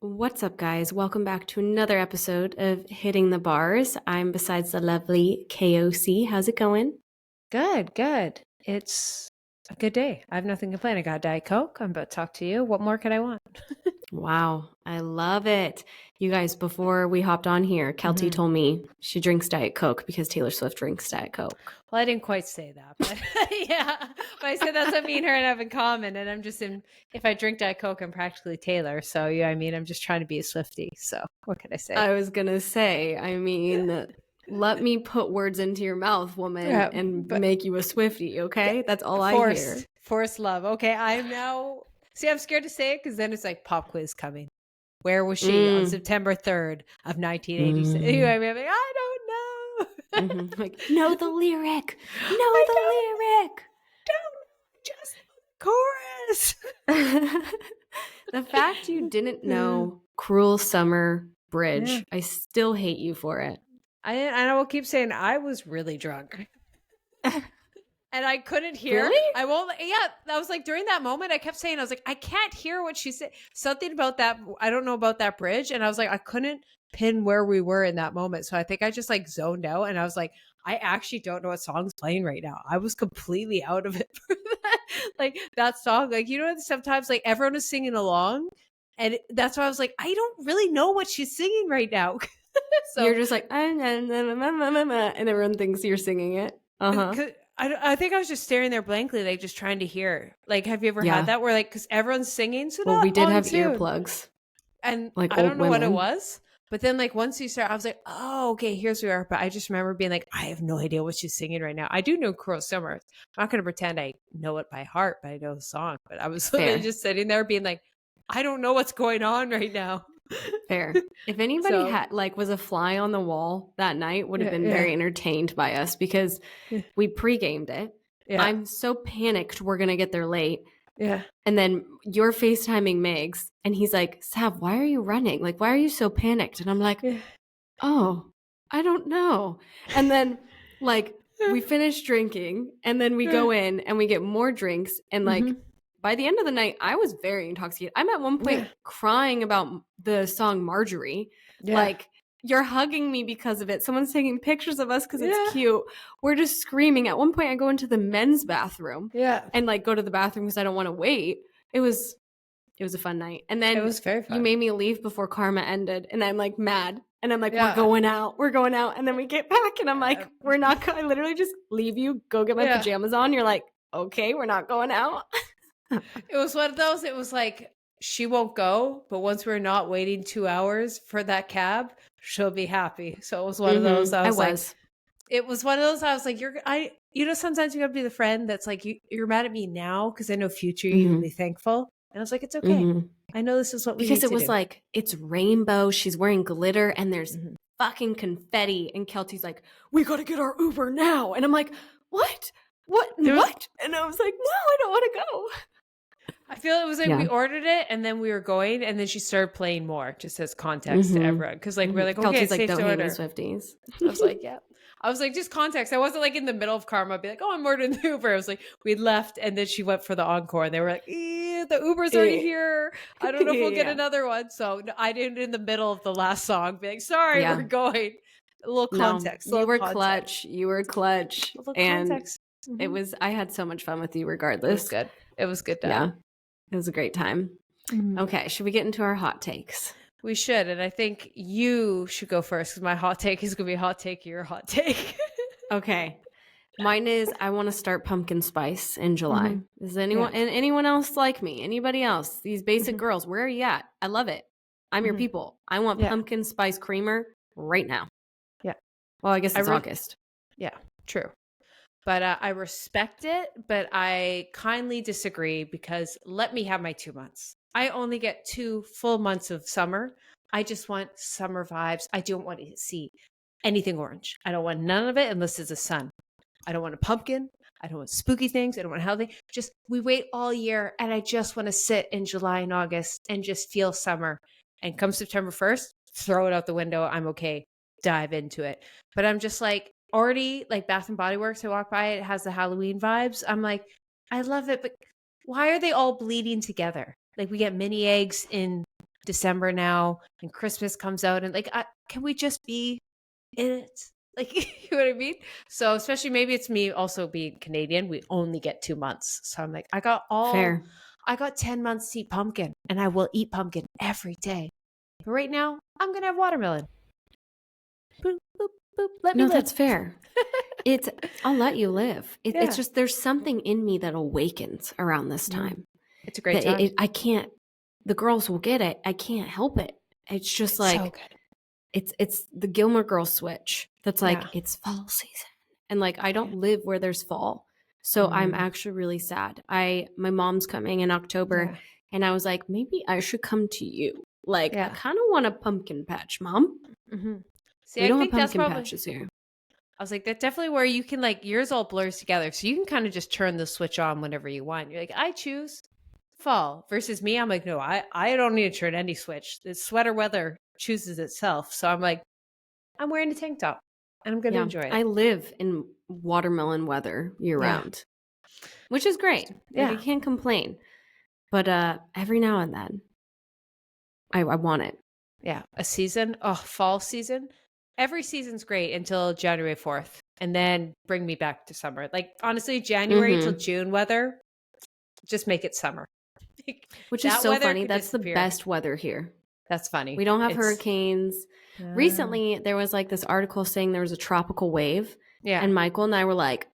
What's up, guys? Welcome back to another episode of Hitting the Bars. I'm besides the lovely KOC. How's it going? Good. It's a good day. I have nothing to complain. I got Diet Coke. I'm about to talk to you. What more could I want? Wow, I love it. You guys, before we hopped on here, Keltie told me she drinks Diet Coke because Taylor Swift drinks Diet Coke. Well, I didn't quite say that, but yeah. But I said that's what me and her have in common. And I'm just if I drink Diet Coke, I'm practically Taylor. So, yeah, I mean, I'm just trying to be a Swiftie. So, what can I say? I was going to say, let me put words into your mouth, woman, and make you a Swiftie, okay? That's all I hear. Forced love. Okay, I'm now... See, I'm scared to say it because then it's like pop quiz coming. Where was she on September 3rd of 1986? Anyway, I'm like, I don't know. Like, know the lyric. Know the lyric. Don't just chorus. The fact you didn't know Cruel Summer Bridge, I still hate you for it. I will keep saying I was really drunk. And I couldn't hear. Really? I won't. Yeah, that was like during that moment. I kept saying, I was like, I can't hear what she said. Something about that. I don't know about that bridge. And I was like, I couldn't pin where we were in that moment. So I think I just like zoned out. And I was like, I actually don't know what song's playing right now. I was completely out of it for that. Like that song. Like, you know, sometimes like everyone is singing along. And that's why I was like, I don't really know what she's singing right now. So you're just like, and everyone thinks you're singing it. I think I was just staring there blankly, like just trying to hear. Like, have you ever had that where like, because everyone's singing to that? Well, we did have earplugs. And like I don't know what it was. But then like once you start, I was like, oh, okay, here's where we are. But I just remember being like, I have no idea what she's singing right now. I do know Cruel Summer. I'm not going to pretend I know it by heart, but I know the song. But I was literally just sitting there being like, I don't know what's going on right now. Fair. If anybody had like was a fly on the wall that night, would have been very entertained by us because we pre-gamed it. Yeah. I'm so panicked we're gonna get there late. Yeah. And then you're FaceTiming Megs and he's like, Sav, why are you running? Like, why are you so panicked? And I'm like, oh, I don't know. And then like we finish drinking and then we go in and we get more drinks and like by the end of the night, I was very intoxicated. I'm at one point crying about the song Marjorie. Yeah. Like, you're hugging me because of it. Someone's taking pictures of us because it's cute. We're just screaming. At one point, I go into the men's bathroom and like go to the bathroom because I don't want to wait. It was a fun night. And then it was very fun. You made me leave before Karma ended. And I'm like mad. And I'm like, we're going out. And then we get back and I'm like, we're not going to, I literally just leave you, go get my pajamas on. You're like, okay, we're not going out. It was one of those, it was like, she won't go, but once we're not waiting 2 hours for that cab, she'll be happy. So it was one of those, it was one of those, I was like, sometimes you gotta be the friend that's like, you're mad at me now, because I know future you'll be thankful. And I was like, it's okay. I know this is what we need to do. Because it was like, it's rainbow, she's wearing glitter, and there's fucking confetti, and Keltie's like, we gotta get our Uber now. And I'm like, what? And I was like, no, I don't want to go. I feel it was like we ordered it and then we were going and then she started playing more just as context to everyone. Cause like we're like, okay, it's safe to order. Swifties. I was like, yeah. I was like, just context. I wasn't like in the middle of Karma. I'd be like, oh, I'm ordering the Uber. I was like, we left and then she went for the encore and they were like, the Uber's already here. I don't know if we'll get another one. So I didn't in the middle of the last song be like, sorry, we're going. A little context. You were clutch. And context. It was, I had so much fun with you regardless. It was good. Yeah. It was a great time. Okay. Should we get into our hot takes? We should. And I think you should go first because my hot take is going to be a hot take. Your hot take. Okay. Mine is I want to start pumpkin spice in July. Is anyone else like me? Anybody else? These basic girls, where are you at? I love it. I'm your people. I want pumpkin spice creamer right now. Yeah. Well, I guess it's August. Yeah, true. But I respect it, but I kindly disagree because let me have my 2 months. I only get 2 full months of summer. I just want summer vibes. I don't want to see anything orange. I don't want none of it unless it's a sun. I don't want a pumpkin. I don't want spooky things. I don't want healthy. Just we wait all year and I just want to sit in July and August and just feel summer. And come September 1st, throw it out the window. I'm okay. Dive into it. But I'm just like, already like Bath and Body Works, I walk by, it has the Halloween vibes. I'm like, I love it, but why are they all bleeding together? Like we get mini eggs in December now and Christmas comes out and like, can we just be in it? Like, you know what I mean? So especially maybe it's me also being Canadian. We only get 2 months. So I'm like, Fair. I got 10 months to eat pumpkin and I will eat pumpkin every day. But right now I'm going to have watermelon. Boop, boop, boop. Let me No, live. that's fair. I'll let you live. Yeah. It's just there's something in me that awakens around this time. It's a great that time. I can't. The girls will get it. I can't help it. It's just like so good. It's the Gilmore Girls switch. That's like Yeah. it's fall season, and like I don't live where there's fall, so I'm actually really sad. My mom's coming in October, and I was like, maybe I should come to you. Like I kind of want a pumpkin patch, Mom. See, We I don't think have that's pumpkin probably patches here. I was like, that's definitely where you can like yours all blurs together. So you can kind of just turn the switch on whenever you want. You're like, I choose fall versus me. I'm like, no, I don't need to turn any switch. The sweater weather chooses itself. So I'm like, I'm wearing a tank top and I'm going to enjoy it. I live in watermelon weather year round, which is great. Like I can't complain. But every now and then, I want it. Yeah, a season. Oh, fall season. Every season's great until January 4th. And then bring me back to summer. Like, honestly, January till June weather, just make it summer. Which is so funny. That's the best weather here. That's funny. We don't have hurricanes. Recently, there was like this article saying there was a tropical wave. Yeah. And Michael and I were like,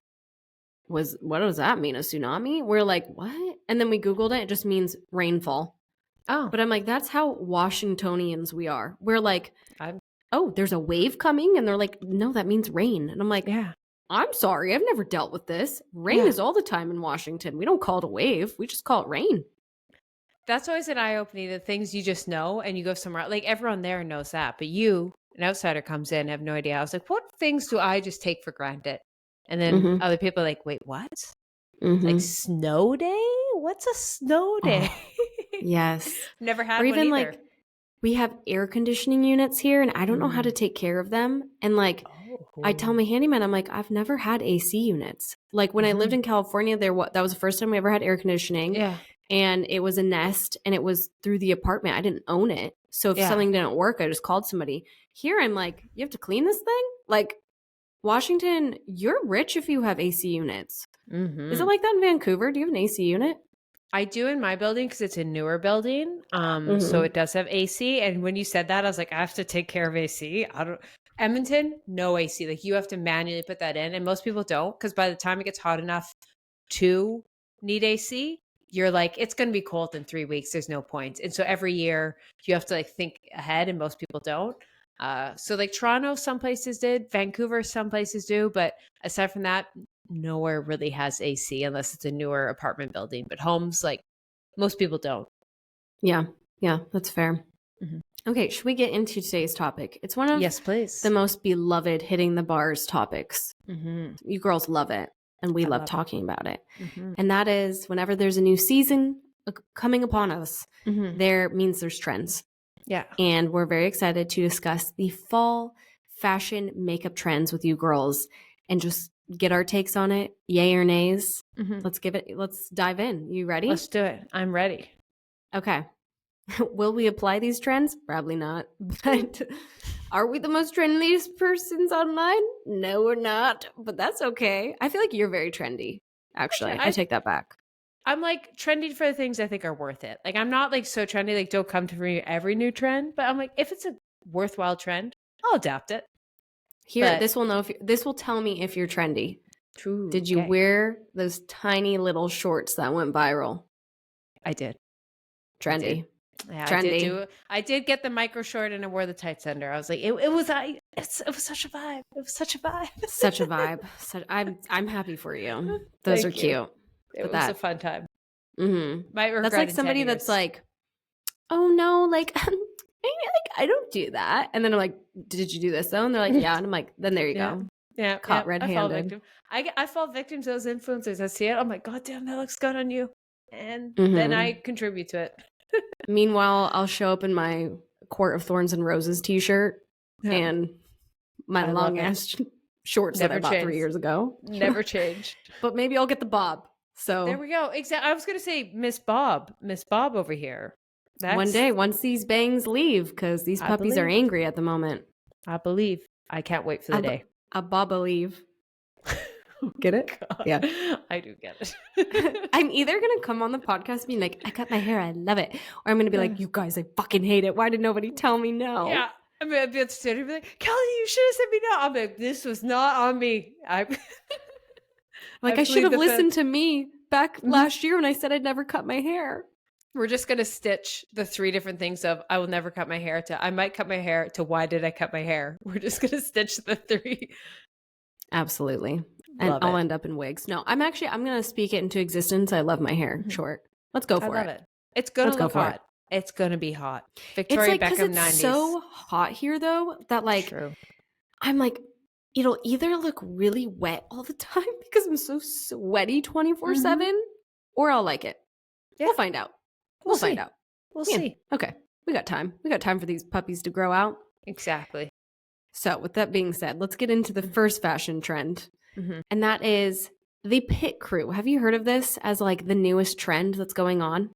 what does that mean? A tsunami? We're like, what? And then we Googled it. It just means rainfall. Oh. But I'm like, that's how Washingtonians we are. We're like, oh, there's a wave coming? And they're like, no, that means rain. And I'm like, I'm sorry. I've never dealt with this. Rain is all the time in Washington. We don't call it a wave. We just call it rain. That's always an eye-opening, the things you just know and you go somewhere. Like everyone there knows that. But you, an outsider comes in, have no idea. I was like, what things do I just take for granted? And then other people are like, wait, what? Like snow day? What's a snow day? Oh, yes. Never had or even one either. Like we have air conditioning units here and I don't know how to take care of them. And like I tell my handyman, I'm like, I've never had AC units. Like when I lived in California, that was the first time we ever had air conditioning. Yeah. And it was a Nest and it was through the apartment. I didn't own it. So if something didn't work, I just called somebody. Here I'm like, you have to clean this thing? Like Washington, you're rich if you have AC units. Is it like that in Vancouver? Do you have an AC unit? I do in my building because it's a newer building. So it does have AC. And when you said that, I was like, I have to take care of AC. Edmonton, no AC. Like you have to manually put that in. And most people don't because by the time it gets hot enough to need AC, you're like, it's going to be cold in 3 weeks. There's no point. And so every year you have to like think ahead and most people don't. So like Toronto, some places did. Vancouver, some places do. But aside from that, nowhere really has AC unless it's a newer apartment building. But homes, like most people don't. Yeah. Yeah, that's fair. Okay, should we get into today's topic? It's one of the most beloved hitting the bars topics. You girls love it. And we love talking about it. And that is whenever there's a new season coming upon us, there means there's trends. Yeah. And we're very excited to discuss the fall fashion makeup trends with you girls and just get our takes on it. Yay or nays. Let's dive in. You ready? Let's do it. I'm ready. Okay. Will we apply these trends? Probably not. But are we the most trendiest persons online? No, we're not. But that's okay. I feel like you're very trendy, actually. I take that back. I'm like trendy for the things I think are worth it. Like I'm not like so trendy, like don't come to me every new trend. But I'm like, if it's a worthwhile trend, I'll adapt it. Here, this will tell me if you're trendy. True. Did you wear those tiny little shorts that went viral? I did. Trendy. Yeah, trendy. I did get the micro short and I wore the tights under. I was like, it was such a vibe. It was such a vibe. Such a vibe. I'm happy for you. Those are cute. It was a fun time. That's like somebody that's like, oh no, like I don't do that. And then I'm like, did you do this though? And they're like, yeah. And I'm like, then there you go. Yeah. Caught red-handed. I fall victim to those influencers. I see it. I'm like, God damn, that looks good on you. And then I contribute to it. Meanwhile, I'll show up in my Court of Thorns and Roses t-shirt and my long ass shorts that I bought 3 years ago. Never change. But maybe I'll get the bob. So there we go. Exactly. I was going to say Miss Bob over here. One day, once these bangs leave, because these puppies are angry at the moment. I believe. I can't wait for the day. A baba-leave. Get it? God. Yeah. I do get it. I'm either going to come on the podcast being like, I cut my hair, I love it. Or I'm going to be like, you guys, I fucking hate it. Why did nobody tell me no? Yeah. I mean, I'd be at the be like, Keltie, you should have said me no. I'm like, this was not on me. I should have listened to me back last year when I said I'd never cut my hair. We're just going to stitch the 3 different things of I will never cut my hair to I might cut my hair to why did I cut my hair. We're just going to stitch the 3. Absolutely. And I'll end up in wigs. No, I'm going to speak it into existence. I love my hair short. Let's go for it. I love it. It's going to look hot. It's going to be hot. Victoria Beckham 90s. It's so hot here though that True. I'm like, it'll either look really wet all the time because I'm so sweaty 24/7 or I'll like it. Yeah. We'll find out. We'll find out. We'll see. Okay. We got time. We got time for these puppies to grow out. Exactly. So with that being said, let's get into the first fashion trend. And that is the pit crew. Have you heard of this as the newest trend that's going on?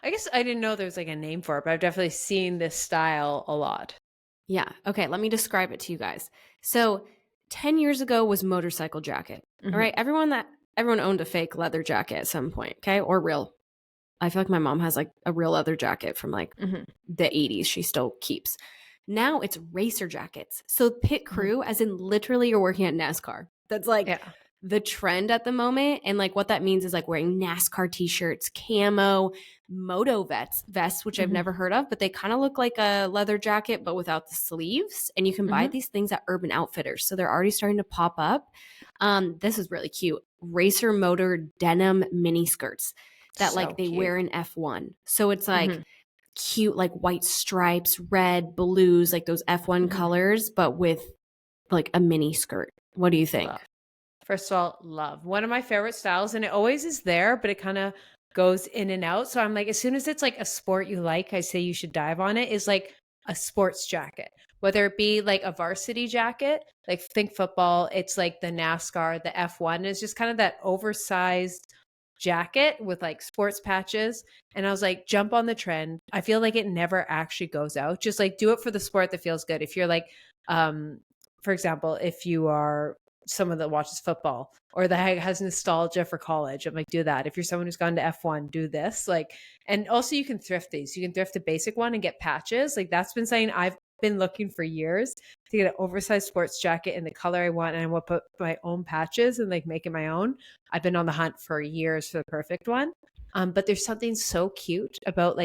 I guess I didn't know there was a name for it, but I've definitely seen this style a lot. Yeah. Okay. Let me describe it to you guys. So 10 years ago was motorcycle jacket. All right. Everyone owned a fake leather jacket at some point. Okay. Or real. I feel like my mom has a real leather jacket from the 80s. She still keeps. Now it's racer jackets. So pit crew, as in literally you're working at NASCAR. That's the trend at the moment. And what that means is wearing NASCAR t-shirts, camo, moto vests, which I've never heard of, but they kind of look like a leather jacket, but without the sleeves. And you can buy these things at Urban Outfitters. So they're already starting to pop up. This is really cute. Racer motor denim mini skirts that they wear in F1. So it's cute, white stripes, red, blues, those F1 colors, but with a mini skirt. What do you think? Love. First of all, love. One of my favorite styles, and it always is there, but it kind of goes in and out. So I'm as soon as it's a sport you like, I say you should dive on it, is a sports jacket. Whether it be a varsity jacket, think football, it's the NASCAR, the F1, it's just kind of that oversized jacket with sports patches. And I was jump on the trend. I feel it never actually goes out. Just do it for the sport that feels good. If you're for example, if you are someone that watches football or that has nostalgia for college, I'm do that. If you're someone who's gone to F1, do this. And also you can thrift these. You can thrift a basic one and get patches. That's been something I've been looking for years to get an oversized sports jacket in the color I want, and I will put my own patches and make it my own. I've been on the hunt for years for the perfect one. But there's something so cute about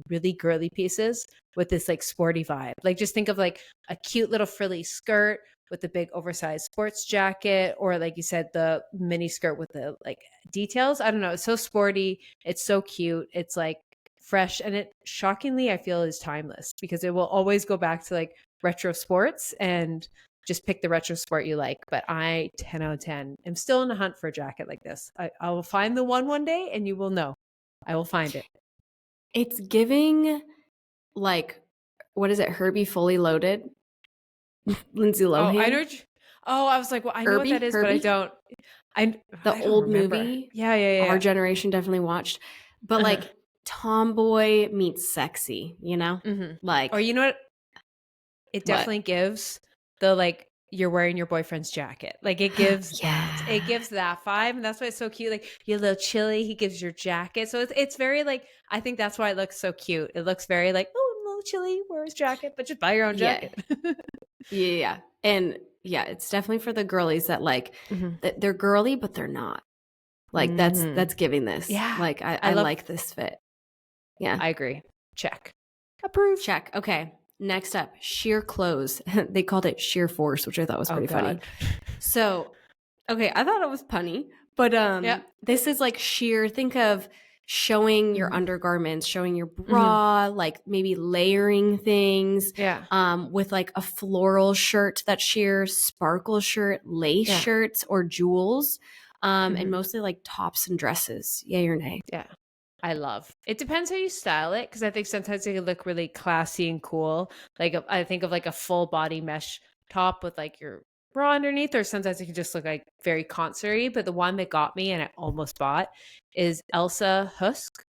really girly pieces with this sporty vibe. Just think of a cute little frilly skirt with the big oversized sports jacket, or you said, the mini skirt with the details. I don't know. It's so sporty. It's so cute. It's fresh, and it shockingly I feel is timeless because it will always go back to retro sports and just pick the retro sport you like. But I 10 out of 10 am still in a hunt for a jacket like this. I will find the one day and you will know. I will find it. It's giving what is it? Herbie Fully Loaded? Lindsay Lohan. Oh, I know. I was well, I know what that is, but I don't. The old movie. Yeah. Our generation definitely watched. But tomboy meets sexy, you know? Or you know what? It definitely gives the you're wearing your boyfriend's jacket. It gives it gives that vibe, and that's why it's so cute. You're a little chilly, he gives your jacket. So it's very I think that's why it looks so cute. It looks very oh, I'm a little chilly, wear his jacket, but just buy your own jacket. Yeah. And it's definitely for the girlies that that they're girly, but they're not. That's giving this. Yeah. I like this fit. Yeah. I agree. Check. Approved. Check. Okay. Next up, sheer clothes. They called it sheer force, which I thought was pretty funny. So, okay, I thought it was punny, but this is sheer. Think of showing your undergarments, showing your bra, maybe layering things. Yeah. With a floral shirt, that sheer sparkle shirt, lace shirts, or jewels. And mostly tops and dresses. Yay or nay? Yeah. I love. It depends how you style it, because I think sometimes it can look really classy and cool. I think of a full body mesh top with your bra underneath, or sometimes it can just look very concert-y. But the one that got me and I almost bought is Elsa Husk.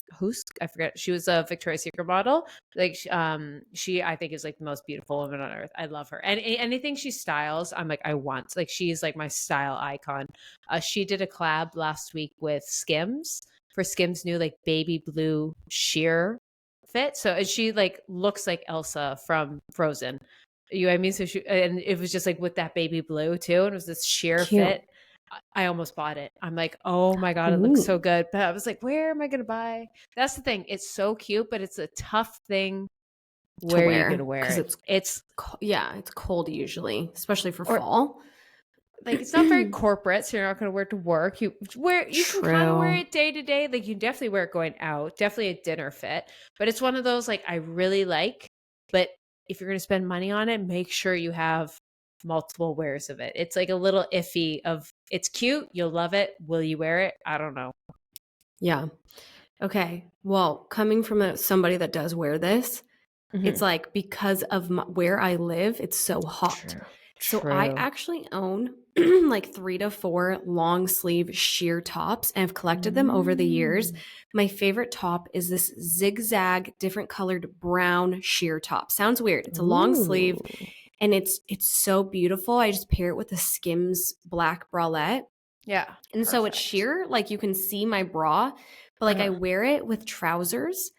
I forget. She was a Victoria's Secret model. Like she I think is like the most beautiful woman on earth. I love her. And anything she styles, I'm like I want. Like she's like my style icon. She did a collab last week with Skims for Skims' new like baby blue sheer fit. So and she like looks like Elsa from Frozen. You know what I mean? So she and it was just like with that baby blue too, and it was this sheer Cute. fit. I almost bought it. I'm like, oh my God, it looks so Ooh. good. But I was like, where am I going to buy? That's the thing. It's so cute, but it's a tough thing. To Where are you going wear to wear because it? It's it's cold usually, especially for or fall. like it's not very corporate, so you're not going to wear it to work. You can kind of wear True. it day to day. Like you can definitely wear it going out, definitely a dinner fit. But it's one of those like I really like. But if you're going to spend money on it, make sure you have multiple wears of it. It's like a little iffy of it's cute, you'll love it. Will you wear it? I don't know. Yeah. Okay. Well, coming from somebody that does wear this, it's like because of where I live, it's so hot. True. So I True. actually own like 3 to 4 long sleeve sheer tops and I've collected them over the years. My favorite top is this zigzag, different colored brown sheer top. Sounds weird. It's a long sleeve and it's so beautiful. I just pair it with a Skims black bralette. Yeah. And so it's sheer, like you can see my bra, but like I wear it with trousers.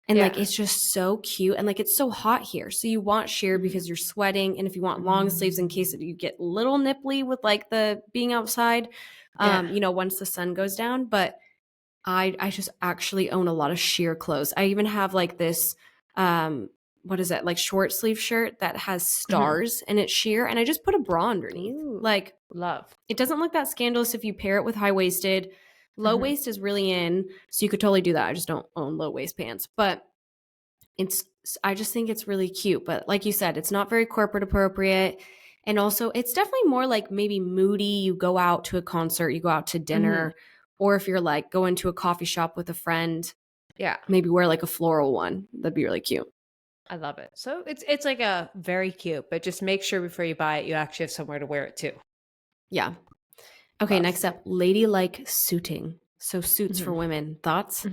And like it's just so cute and like it's so hot here. So you want sheer because you're sweating. And if you want long sleeves in case you get a little nipply with like the being outside, you know, once the sun goes down. But I just actually own a lot of sheer clothes. I even have like this what is it? Like short sleeve shirt that has stars and it's sheer and I just put a bra underneath. Ooh, like love. it doesn't look that scandalous if you pair it with high waisted. Low waist is really in, so you could totally do that. I just don't own low waist pants, but I just think it's really cute. But like you said, it's not very corporate appropriate. And also it's definitely more like maybe moody. You go out to a concert, you go out to dinner, or if you're like going to a coffee shop with a friend, maybe wear like a floral one. That'd be really cute. I love it. So it's like a very cute, but just make sure before you buy it, you actually have somewhere to wear it too. Yeah. Okay, next up, ladylike suiting. So suits for women. Thoughts?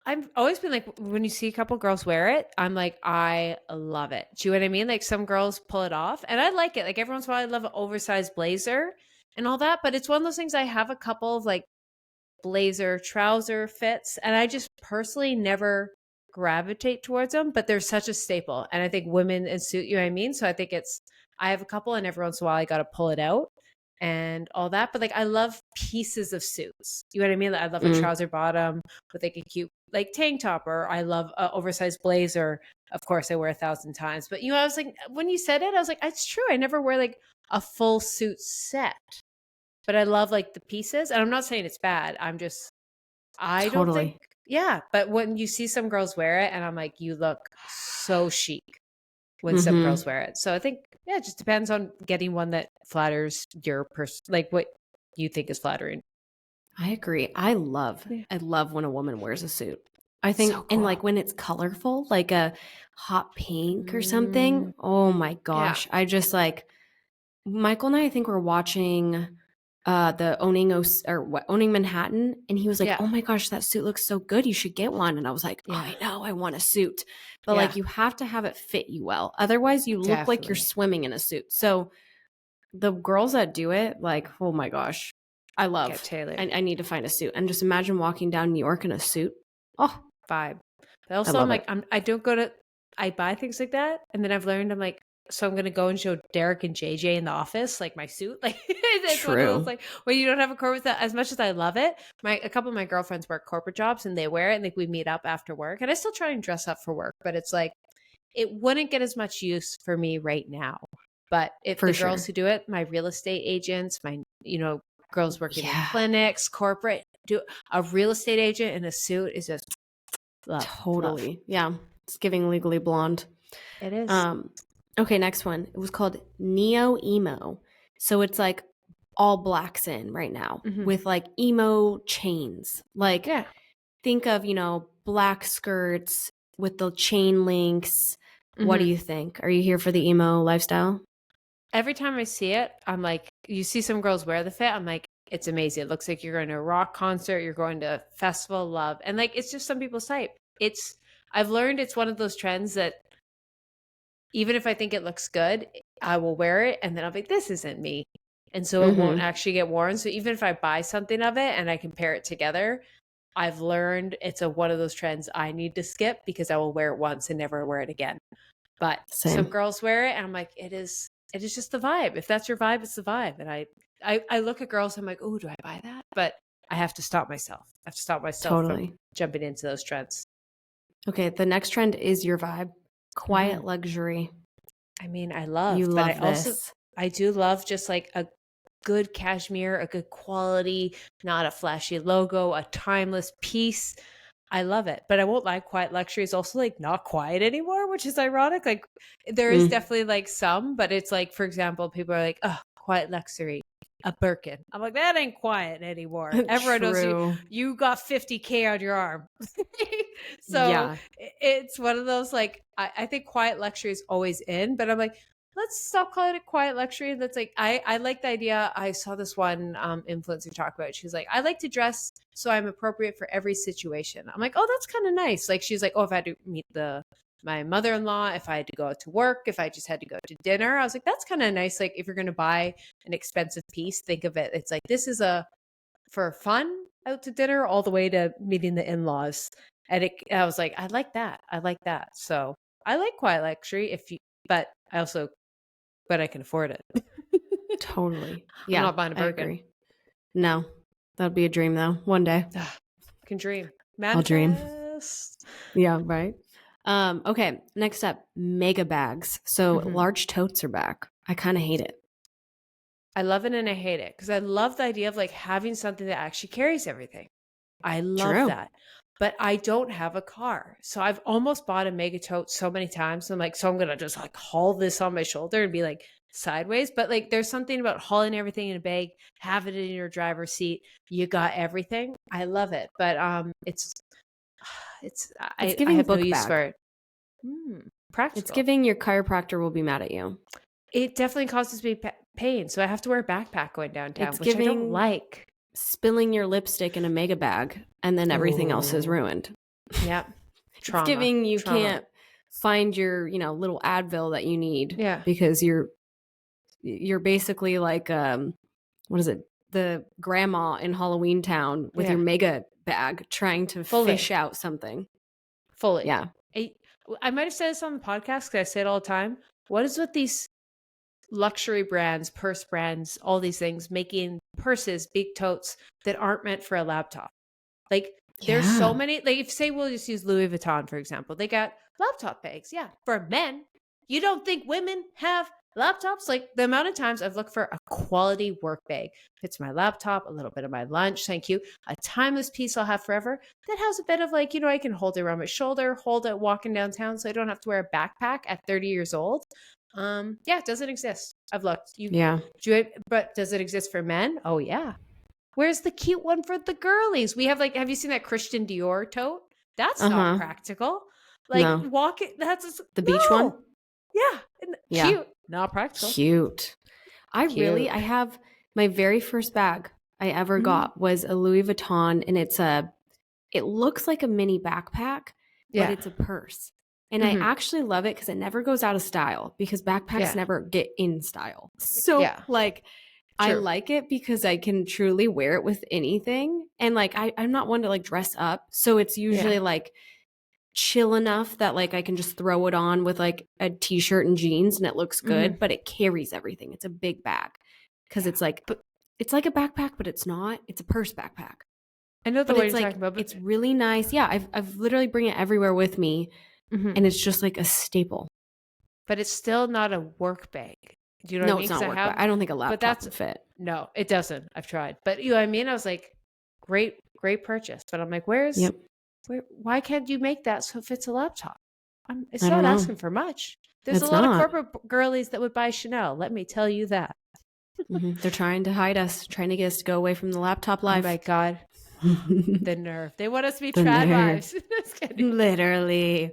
I've always been like, when you see a couple girls wear it, I'm like, I love it. Do you know what I mean? Like some girls pull it off and I like it. Like every once in a while, I love an oversized blazer and all that. But it's one of those things I have a couple of like blazer trouser fits and I just personally never gravitate towards them, but they're such a staple. And I think women in suit, you know what I mean? So I think I have a couple and every once in a while I got to pull it out and all that. But like, I love pieces of suits. You know what I mean? Like, I love a trouser bottom with like a cute like tank top, or I love an oversized blazer. Of course, I wear 1,000 times. But you know, I was like, when you said it, I was like, it's true. I never wear like a full suit set, but I love like the pieces. And I'm not saying it's bad. I don't think, But when you see some girls wear it, and I'm like, you look so chic when some girls wear it. So I think, it just depends on getting one that flatters your person, like what you think is flattering. I agree. I love when a woman wears a suit. I think, So cool. and like when it's colorful, like a hot pink or something. Oh my gosh. I just like, Michael and I think we're watching the Owning Manhattan, and he was like, oh my gosh, that suit looks so good, you should get one. And I was like, I know, I want a suit, but like you have to have it fit you well, otherwise you look like you're swimming in a suit. So the girls that do it, like, oh my gosh, I love Taylor. I need to find a suit and just imagine walking down New York in a suit. Vibe. But also I'm like, I buy things like that, and then I've learned, I'm like, so I'm going to go and show Derek and JJ in the office, like my suit. Like it's True. one of those, like when you don't have a corporate, as much as I love it, a couple of my girlfriends work corporate jobs and they wear it, and like we meet up after work, and I still try and dress up for work, but it's like, it wouldn't get as much use for me right now. But if the girls who do it, my real estate agents, my, girls working in clinics, corporate, do a real estate agent in a suit is just love. Totally. Love. Yeah. It's giving Legally Blonde. It is. Okay, next one. It was called Neo Emo. So it's like all blacks in right now with like emo chains. Like think of, black skirts with the chain links. What do you think? Are you here for the emo lifestyle? Every time I see it, I'm like, you see some girls wear the fit, I'm like, It's amazing. It looks like you're going to a rock concert, you're going to a festival, love. And like, it's just some people's type. I've learned it's one of those trends that even if I think it looks good, I will wear it and then I'll be like, this isn't me. And so it won't actually get worn. So even if I buy something of it and I compare it together, I've learned it's one of those trends I need to skip because I will wear it once and never wear it again. But some girls wear it and I'm like, it is just the vibe. If that's your vibe, it's the vibe. And I look at girls, I'm like, oh, do I buy that? But I have to stop myself. I have to stop myself from jumping into those trends. Okay, the next trend is your vibe. Quiet luxury. I mean, I do love just like a good cashmere, a good quality, not a flashy logo, a timeless piece. I love it. But I won't lie, quiet luxury is also like not quiet anymore, which is ironic. Like there is definitely like some, but it's like, for example, people are like, oh, quiet luxury, a Birkin. I'm like, that ain't quiet anymore. Everyone knows you got 50K on your arm. So it's one of those, like, I think quiet luxury is always in, but I'm like, let's stop calling it quiet luxury. That's like, I like the idea. I saw this one influencer talk about it. She's like, I like to dress so I'm appropriate for every situation. I'm like, oh, that's kind of nice. Like, she's like, oh, if I had to meet my mother-in-law, if I had to go out to work, if I just had to go to dinner, I was like, that's kind of nice. Like, if you're going to buy an expensive piece, think of it. It's like, this is for fun out to dinner all the way to meeting the in-laws. And I was like, I like that. I like that. So I like quiet luxury but I can afford it. Totally. Yeah. I'm not buying a Birkin. I agree. No, that'd be a dream though. One day. Can dream. I'll dream. Yeah. Right. Okay. Next up, mega bags. So large totes are back. I kind of hate it. I love it and I hate it because I love the idea of like having something that actually carries everything. I love that. But I don't have a car. So I've almost bought a mega tote so many times. I'm like, so I'm going to just like haul this on my shoulder and be like sideways. But like, there's something about hauling everything in a bag, have it in your driver's seat. You got everything. I love it. But it's giving I have no book use bag. for it. Practical. It's giving your chiropractor will be mad at you. It definitely causes me pain. So I have to wear a backpack going downtown, which I don't like. Spilling your lipstick in a mega bag and then everything else is ruined. Yep. It's giving you can't find your, little Advil that you need. Yeah. Because you're basically like what is it? The grandma in Halloween Town with your mega bag trying to fish out something. Fully. Yeah. I might have said this on the podcast because I say it all the time. What is with these luxury brands, purse brands, all these things making purses, big totes that aren't meant for a laptop? Like there's so many, like if say we'll just use Louis Vuitton, for example, they got laptop bags. Yeah. For men. You don't think women have laptops? Like the amount of times I've looked for a quality work bag. Fits my laptop, a little bit of my lunch. Thank you. A timeless piece I'll have forever that has a bit of like, I can hold it around my shoulder, hold it walking downtown so I don't have to wear a backpack at 30 years old. It doesn't exist. I've looked. But does it exist for men? Oh yeah. Where's the cute one for the girlies? We have have you seen that Christian Dior tote? That's not practical. Like walk it. That's the beach one. Yeah. Cute. Not practical. Cute. I have my very first bag I ever got was a Louis Vuitton, and it looks like a mini backpack, but it's a purse. And I actually love it because it never goes out of style because backpacks never get in style. So I like it because I can truly wear it with anything. And I'm not one to dress up. So it's usually chill enough that I can just throw it on with a t-shirt and jeans and it looks good, but it carries everything. It's a big bag because it's like a backpack, but it's not. It's a purse backpack. I know the way you're talking about. It's really nice. Yeah, I've literally bring it everywhere with me. And it's just like a staple. But it's still not a work bag. Do you know what I mean? No, it's not work bag. I don't think a laptop would fit. No, it doesn't. I've tried. But you know what I mean? I was like, great purchase. But I'm like, why can't you make that so it fits a laptop? It's not asking for much. There's a lot of corporate girlies that would buy Chanel. Let me tell you that. They're trying to hide us, trying to get us to go away from the laptop life. Oh my God. The nerve. They want us to be trad wives. Literally.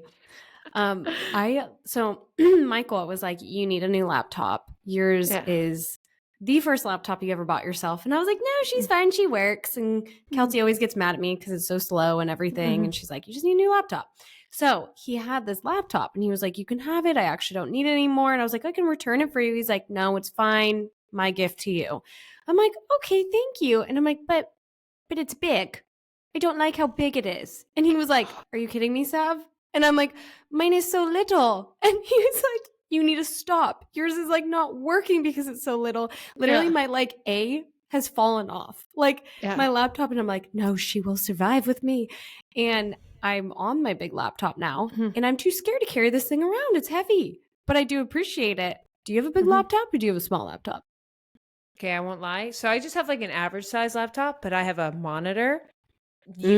So Michael was like, you need a new laptop. Yours is the first laptop you ever bought yourself. And I was like, no, she's fine. She works. And Keltie always gets mad at me because it's so slow and everything. And she's like, you just need a new laptop. So he had this laptop and he was like, you can have it. I actually don't need it anymore. And I was like, I can return it for you. He's like, no, it's fine. My gift to you. I'm like, okay, thank you. And I'm like, but it's big. I don't like how big it is. And he was like, are you kidding me, Sav? And I'm like, mine is so little. And he was like, you need to stop. Yours is like not working because it's so little. Literally, my like A has fallen off. Like my laptop. And I'm like, no, she will survive with me. And I'm on my big laptop now. And I'm too scared to carry this thing around. It's heavy. But I do appreciate it. Do you have a big laptop or do you have a small laptop? Okay, I won't lie. So I just have like an average size laptop, but I have a monitor. Get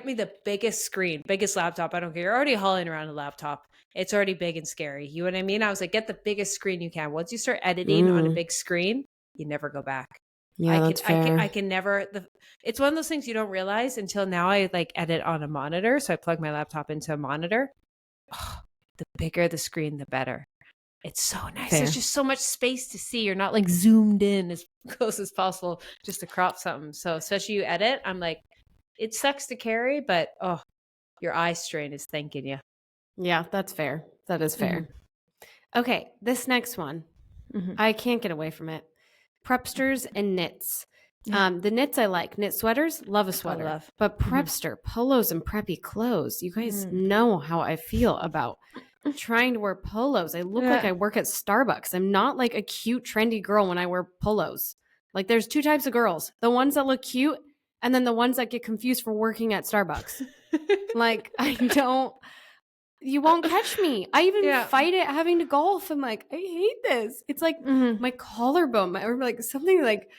me the biggest screen, biggest laptop. I don't care. You're already hauling around a laptop. It's already big and scary. You know what I mean? I was like, get the biggest screen you can. Once you start editing on a big screen, you never go back. Yeah, that's fair. I can never. It's one of those things you don't realize until now. I like edit on a monitor, so I plug my laptop into a monitor. Oh, the bigger the screen, the better. It's so nice. Fair. There's just so much space to see. You're not like zoomed in as close as possible just to crop something. So especially you edit, I'm like, it sucks to carry, but oh, your eye strain is thanking you. Yeah, that's fair. That is fair. Okay, this next one, I can't get away from it. Prepsters and knits. The knits I like. Knit sweaters, love a sweater. But prepster, polos and preppy clothes. You guys know how I feel about trying to wear polos. I look like I work at Starbucks. I'm not like a cute, trendy girl when I wear polos. Like there's two types of girls. The ones that look cute and then the ones that get confused for working at Starbucks. Like you won't catch me. I even fight it having to golf. I'm like, I hate this. It's like my collarbone, or like something like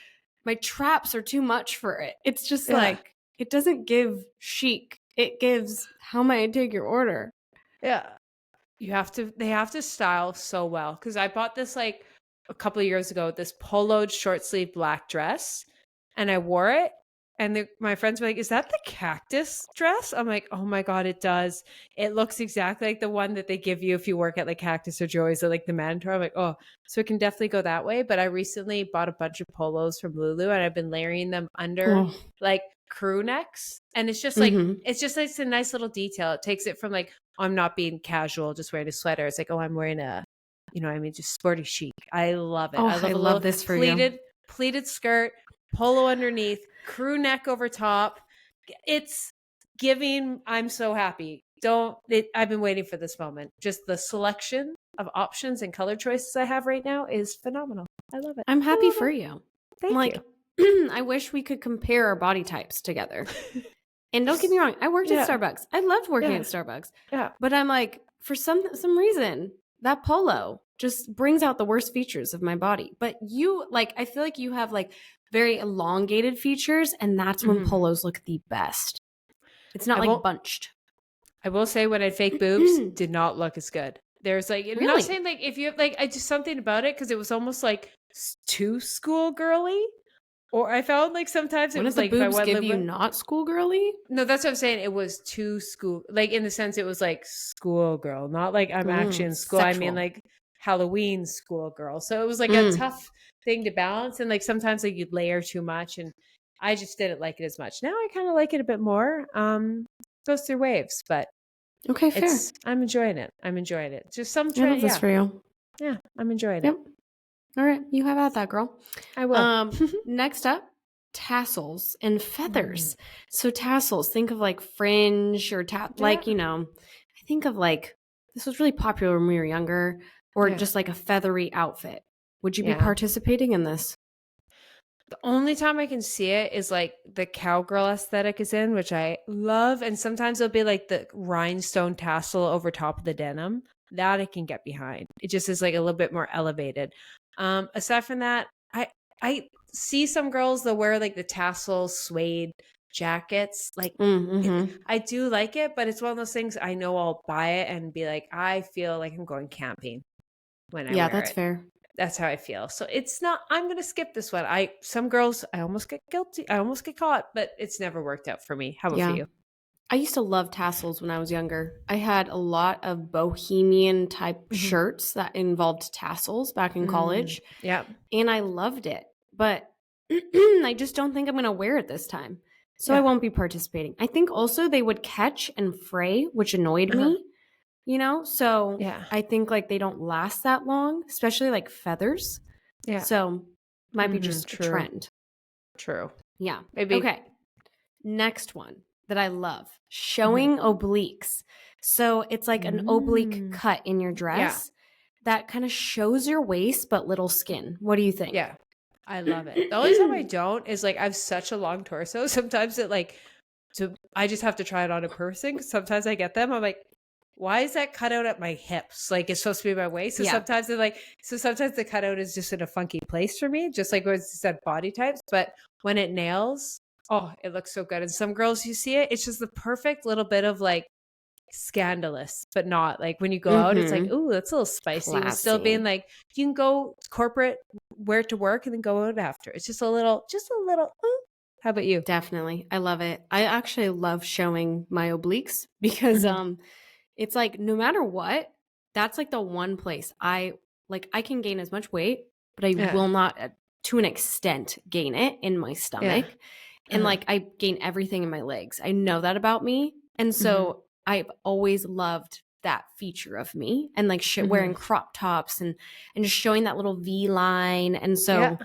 my traps are too much for it. It's just like, it doesn't give chic. It gives, how may I take your order? Yeah. They have to style so well. Cause I bought this like a couple of years ago, this poloed short sleeve black dress, and I wore it. And my friends were like, is that the cactus dress? I'm like, oh my God, it does. It looks exactly like the one that they give you if you work at like Cactus or Joy's or like the mandatory. I'm like, oh, so it can definitely go that way. But I recently bought a bunch of polos from Lulu and I've been layering them under like crew necks. And it's just like, it's a nice little detail. It takes it from like, I'm not being casual, just wearing a sweater. It's like, oh, I'm wearing a, you know what I mean, just sporty chic. I love it. Oh, I love this for you. Pleated skirt, polo underneath, crew neck over top. It's giving, I'm so happy. I've been waiting for this moment. Just the selection of options and color choices I have right now is phenomenal. I love it. I'm happy for you. Thank you. I wish we could compare our body types together. And don't get me wrong, I worked at Starbucks. I loved working at Starbucks. Yeah. But I'm like, for some reason, that polo just brings out the worst features of my body. But you, like, I feel like you have like very elongated features, and that's when polos look the best. It's not like bunched. I will say when I had fake boobs, did not look as good. There's like, I'm not saying like if you have like, I just something about it because it was almost like too schoolgirly. Or I found like sometimes it was like boobs give you not schoolgirly. No, that's what I'm saying. It was too school, like in the sense it was like schoolgirl, not like I'm actually in school. Sexual. I mean like Halloween schoolgirl. So it was like a tough thing to balance, and like sometimes like you'd layer too much, and I just didn't like it as much. Now I kind of like it a bit more. Goes through waves, but okay, fair. I'm enjoying it. Just some trend. I love this for you. Yeah, I'm enjoying it. All right, you have at that, girl. I will. Next up, tassels and feathers. So tassels, think of like fringe or like, you know, I think of like, this was really popular when we were younger, or just like a feathery outfit. Would you be participating in this? The only time I can see it is like the cowgirl aesthetic is in, which I love. And sometimes it'll be like the rhinestone tassel over top of the denim. That I can get behind. It just is like a little bit more elevated. Aside from that, I see some girls that wear like the tassel suede jackets. Like I do like it, but it's one of those things I know I'll buy it and be like, I feel like I'm going camping when I wear that's it. Fair. That's how I feel. So it's not, I'm going to skip this one. Some girls, I almost get guilty. I almost get caught, but it's never worked out for me. How about for you? I used to love tassels when I was younger. I had a lot of bohemian type Mm-hmm. shirts that involved tassels back in college, Yeah. and I loved it. But I just don't think I'm going to wear it this time. So I Yeah. won't be participating. I think also they would catch and fray, which annoyed Uh-huh. me, you know? So Yeah. I think like they don't last that long, especially like feathers. Yeah. So might be Mm-hmm. just a True. trend. True. Yeah. Maybe. Okay. Next one that I love, Mm-hmm. showing obliques. So it's like an oblique cut in your dress that kind of shows your waist but little skin. What do you think? Yeah. I love it. The only time I don't is like I have such a long torso. Sometimes it like, so I just have to try it on a person. 'Cause sometimes I get them. I'm like, why is that cut out at my hips? Like it's supposed to be my waist. So Yeah. sometimes they're like, so sometimes the cutout is just in a funky place for me, just like what you said, body types. But when it nails, oh, it looks so good. And some girls, you see it, it's just the perfect little bit of like scandalous, but not like when you go out, it's like, Mhm. ooh, that's a little spicy. And still being Classy. like, you can go corporate, wear it to work, and then go out after. It's just a little, ooh. How about you? Definitely. I love it. I actually love showing my obliques because Mhm. it's like no matter what, that's like the one place I can gain as much weight, but I Yeah. will not to an extent gain it in my Yeah. stomach. And Uh-huh. like I gain everything in my legs. I know that about me. And Mhm. so I've always loved that feature of me and like wearing Mhm. crop tops and just showing that little V line. And Yeah. so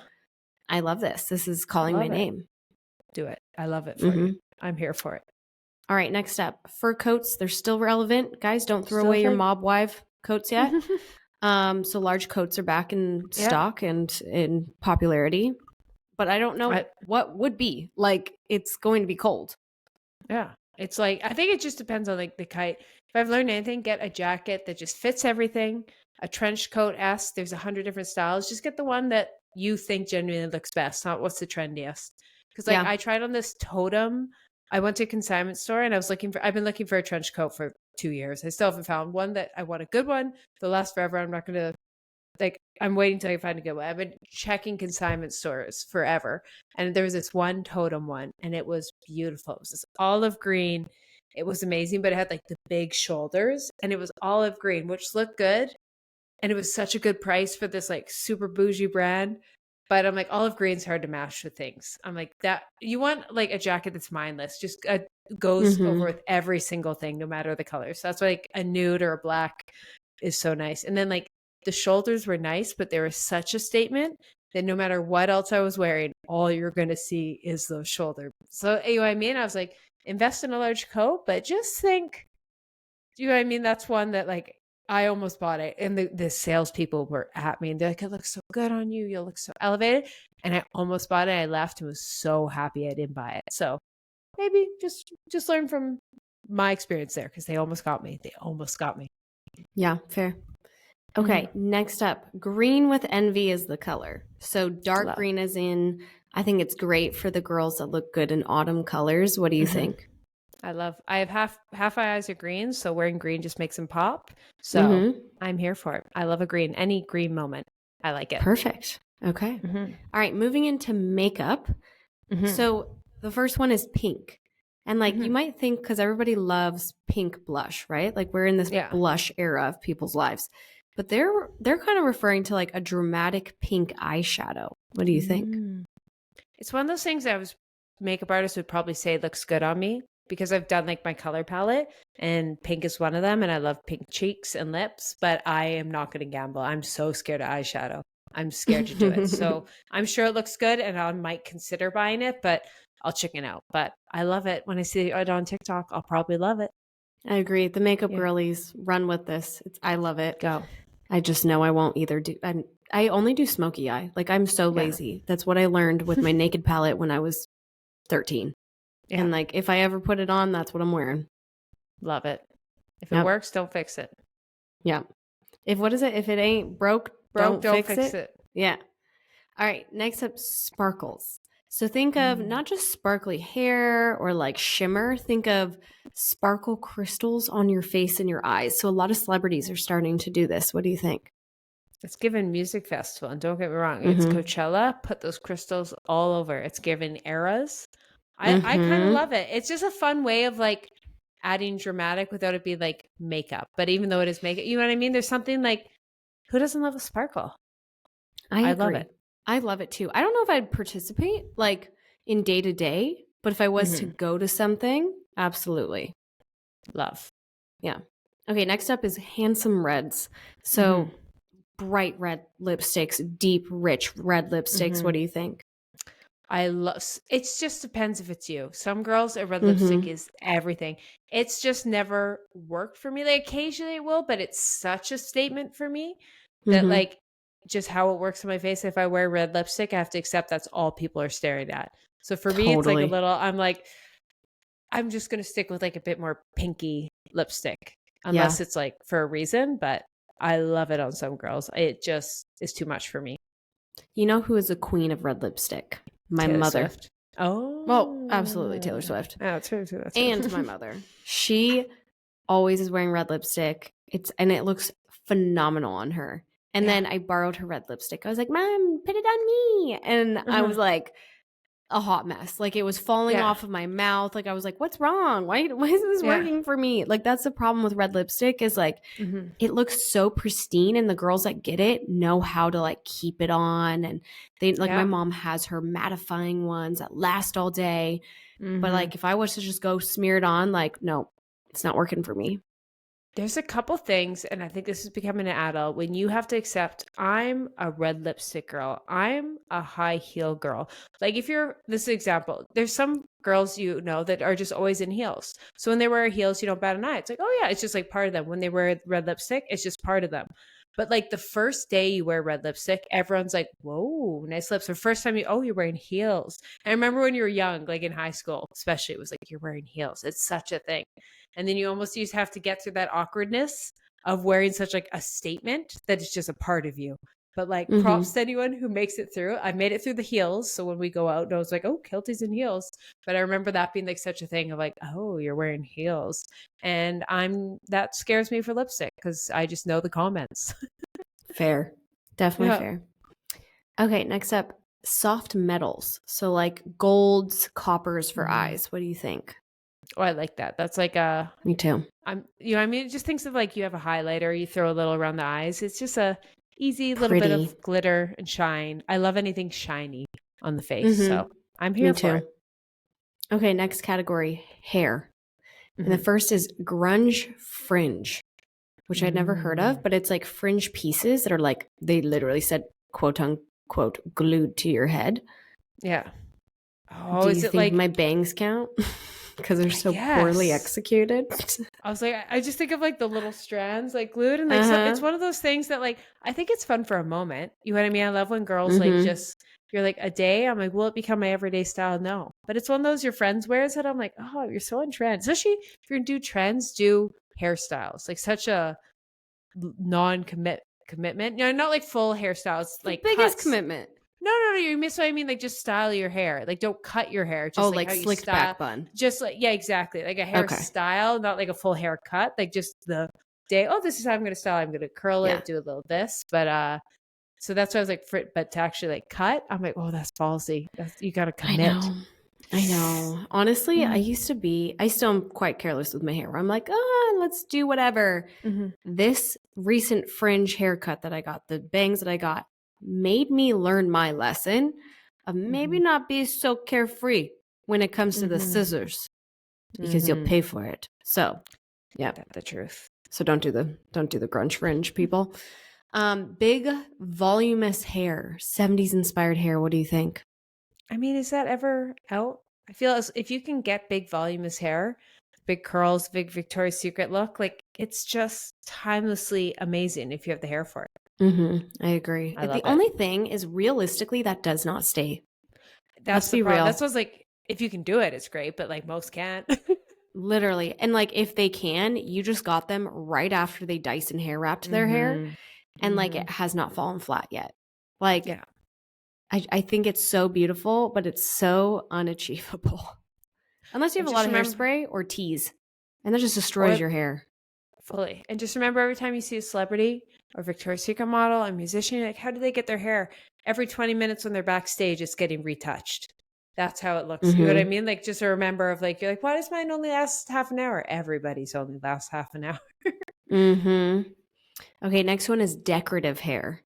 I love this. This is calling my Love it. name. Do it. I love it for you. Mhm. I'm here for it. All right, next up, fur coats. They're still relevant. Guys, don't throw Still a away your thing. mob wife coats yet. So large coats are back in Yeah. stock and in popularity. But I don't know I, what would be. Like, it's going to be cold. yeah. It's like, I think it just depends on like the kite. If I've learned anything, get a jacket that just fits everything. A trench coat S. There's 100 different styles. Just get the one that you think genuinely looks best, not what's the trendiest. Because like Yeah. I tried on this totem. I went to a consignment store and I've been looking for a trench coat for 2 years. I still haven't found one that I want a good one. They'll last forever. I'm not going to like, I'm waiting till I find a good one. I've been checking consignment stores forever. And there was this one totem one and it was beautiful. It was this olive green. It was amazing, but it had like the big shoulders and it was olive green, which looked good. And it was such a good price for this like super bougie brand. But I'm like, olive green's hard to match with things. I'm like, that you want like a jacket that's mindless, just goes over Mm-hmm. with every single thing, no matter the color. So that's why, like a nude or a black is so nice. And then like the shoulders were nice, but they were such a statement that no matter what else I was wearing, all you're going to see is those shoulders. So, you know what I mean? I was like, invest in a large coat, but just think, you know what I mean? That's one that like I almost bought it. And the salespeople were at me and they're like, it looks so good on you. You'll look so elevated. And I almost bought it. I left and was so happy I didn't buy it. So maybe just learn from my experience there because they almost got me. They almost got me. Yeah, fair. Okay, next up, green with envy is the color. So dark Love. green is in. I think it's great for the girls that look good in autumn colors. What do you think? I have half my eyes are green, so wearing green just makes them pop. So Mm-hmm. I'm here for it. I love a green. Any green moment. I like it. Perfect. Okay. Mm-hmm. All right, moving into makeup. Mm-hmm. So the first one is pink. And like you might think because everybody loves pink blush, right? Like we're in this blush era of people's lives. But they're kind of referring to like a dramatic pink eyeshadow. What do you think? It's one of those things that makeup artists would probably say looks good on me because I've done like my color palette and pink is one of them and I love pink cheeks and lips, but I am not going to gamble. I'm so scared of eyeshadow. I'm scared to do it. So I'm sure it looks good and I might consider buying it, but I'll chicken out. But I love it. When I see it on TikTok, I'll probably love it. I agree. The makeup girlies run with this. I love it. Go. I just know I won't either do. I only do smoky eye. Like I'm so lazy. That's what I learned with my naked palette when I was 13. Yeah. And like if I ever put it on, that's what I'm wearing. Love it. If it works, don't fix it. Yeah. If it ain't broke, don't fix it. Yeah. All right. Next up, sparkles. So think of not just sparkly hair or like shimmer. Think of sparkle crystals on your face and your eyes. So a lot of celebrities are starting to do this. What do you think? It's given music festival, and don't get me wrong, it's Coachella. Put those crystals all over. It's given eras. I kind of love it. It's just a fun way of like adding dramatic without it being like makeup. But even though it is makeup, you know what I mean? There's something like, who doesn't love a sparkle? I love agree. it. I love it too. I don't know if I'd participate like in day to day, but if I was to go to something, absolutely. Love. Yeah. Okay, next up is handsome reds. So bright red lipsticks, deep, rich red lipsticks. What do you think? I love it. Just depends if it's you. Some girls, a red lipstick is everything. It's just never worked for me. Like occasionally it will, but it's such a statement for me that like just how it works on my face. If I wear red lipstick, I have to accept that's all people are staring at. So for me, it's like a little, I'm like, I'm just going to stick with like a bit more pinky lipstick unless it's like for a reason, but I love it on some girls. It just is too much for me. You know who is a queen of red lipstick? My Taylor mother. Swift. Oh. Well, absolutely Taylor Swift. Oh, true. And my mother. She always is wearing red lipstick. And it looks phenomenal on her. And then I borrowed her red lipstick. I was like, Mom, put it on me. And I was like a hot mess. Like it was falling off of my mouth. Like I was like, what's wrong? Why is this working for me? Like that's the problem with red lipstick is like it looks so pristine and the girls that get it know how to like keep it on. And they like my mom has her mattifying ones that last all day. But like if I was to just go smear it on, like no, it's not working for me. There's a couple things, and I think this is becoming an adult, when you have to accept I'm a red lipstick girl. I'm a high heel girl. Like if you're, this is an example, there's some girls you know that are just always in heels. So when they wear heels, you don't bat an eye. It's like, oh yeah, it's just like part of them. When they wear red lipstick, it's just part of them. But like the first day you wear red lipstick, everyone's like, whoa, nice lips. The first time you're wearing heels. And I remember when you were young, like in high school, especially, it was like, you're wearing heels. It's such a thing. And then you almost just have to get through that awkwardness of wearing such like a statement that it's just a part of you. But like props to anyone who makes it through. I made it through the heels. So when we go out, I was like, oh, Keltie's in heels. But I remember that being like such a thing of like, oh, you're wearing heels. And that scares me for lipstick because I just know the comments. Fair. Definitely fair. Okay, next up, soft metals. So like golds, coppers for eyes. What do you think? Oh, I like that. That's like a... Me too. It just thinks of like you have a highlighter, you throw a little around the eyes. It's just a easy little bit of glitter and shine. I love anything shiny on the face. So I'm here for it. Okay, next category, hair. And the first is grunge fringe, which I'd never heard of, but it's like fringe pieces that are like, they literally said, quote unquote, glued to your head. Yeah. Oh, do you think like my bangs count? Because they're so poorly executed. I was like, I just think of like the little strands like glued and like so it's one of those things that like I think it's fun for a moment. You know what I mean? I love when girls like just you're like a day. I'm like, will it become my everyday style? No. But it's one of those your friends wears it. I'm like, oh, you're so on trend. Especially if you're gonna do trends, do hairstyles. Like such a commitment. You know, not like full hairstyles, like the biggest cuts. Commitment. No, you miss what I mean. Like just style your hair. Like don't cut your hair. Just like how slicked you style. back bun. Just like, yeah, exactly. Like a hairstyle, not like a full haircut. Like just the day, oh, this is how I'm going to style. I'm going to curl it, do a little this. But so that's why I was like, but to actually like cut, I'm like, oh, that's ballsy. You got to commit. I know. Honestly, I still am quite careless with my hair. Where I'm like, let's do whatever. This recent fringe haircut that I got, the bangs that I got, made me learn my lesson of maybe not be so carefree when it comes to the scissors because you'll pay for it. So, yeah, that's the truth. So don't do the grunge fringe, people. Big voluminous hair, 70s inspired hair. What do you think? I mean, is that ever out? I feel as if you can get big voluminous hair, big curls, big Victoria's Secret look, like it's just timelessly amazing if you have the hair for it. I agree. The only thing is realistically that does not stay. Let's be real. That's what's like, if you can do it, it's great, but like most can't. Literally. And like if they can, you just got them right after they Dyson hair wrapped their hair and like it has not fallen flat yet. Like I think it's so beautiful, but it's so unachievable. Unless you have a lot of hairspray or tease. And that just destroys your hair. Fully. And just remember, every time you see a celebrity or Victoria's Secret model, a musician, like how do they get their hair? Every 20 minutes when they're backstage, it's getting retouched. That's how it looks. You know what I mean? Like just a remember of like, you're like, why does mine only last half an hour? Everybody's only lasts half an hour. Okay, next one is decorative hair.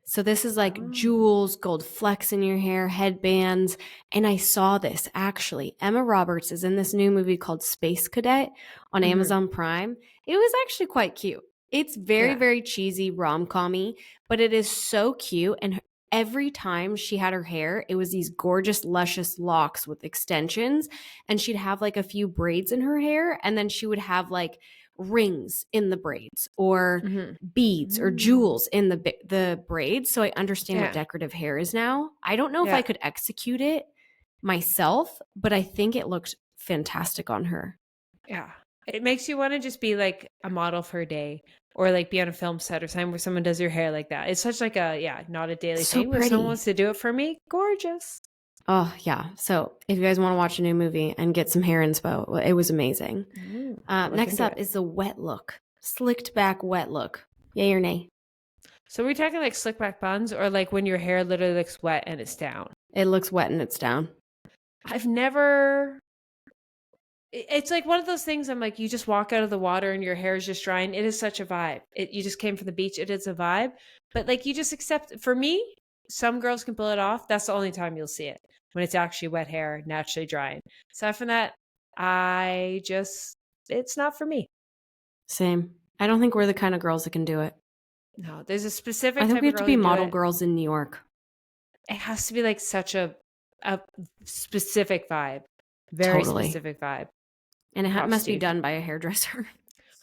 So this is like Oh. jewels, gold flecks in your hair, headbands. And I saw this actually. Emma Roberts is in this new movie called Space Cadet on Amazon Prime. It was actually quite cute. It's very, very cheesy, rom-com-y, but it is so cute. And every time she had her hair, it was these gorgeous, luscious locks with extensions. And she'd have like a few braids in her hair. And then she would have like rings in the braids or beads or jewels in the braids. So I understand what decorative hair is now. I don't know if I could execute it myself, but I think it looked fantastic on her. Yeah. It makes you want to just be like a model for a day or like be on a film set or something where someone does your hair like that. It's such like not a daily So thing. But if someone wants to do it for me, gorgeous. Oh, yeah. So if you guys want to watch a new movie and get some hair inspo, it was amazing. Next up is the wet look. Slicked back wet look. Yay or nay? So are we talking like slick back buns or like when your hair literally looks wet and it's down? It looks wet and it's down. I've never... It's like one of those things I'm like, you just walk out of the water and your hair is just drying. It is such a vibe. You just came from the beach. It is a vibe. But like you just accept... For me, some girls can pull it off. That's the only time you'll see it. When it's actually wet hair, naturally drying. Aside from that, it's not for me. Same. I don't think we're the kind of girls that can do it. No, there's a specific I think type we of have to girl be who do model it. girls in New York. It has to be like such a specific vibe. Very specific vibe. And it must be done by a hairdresser.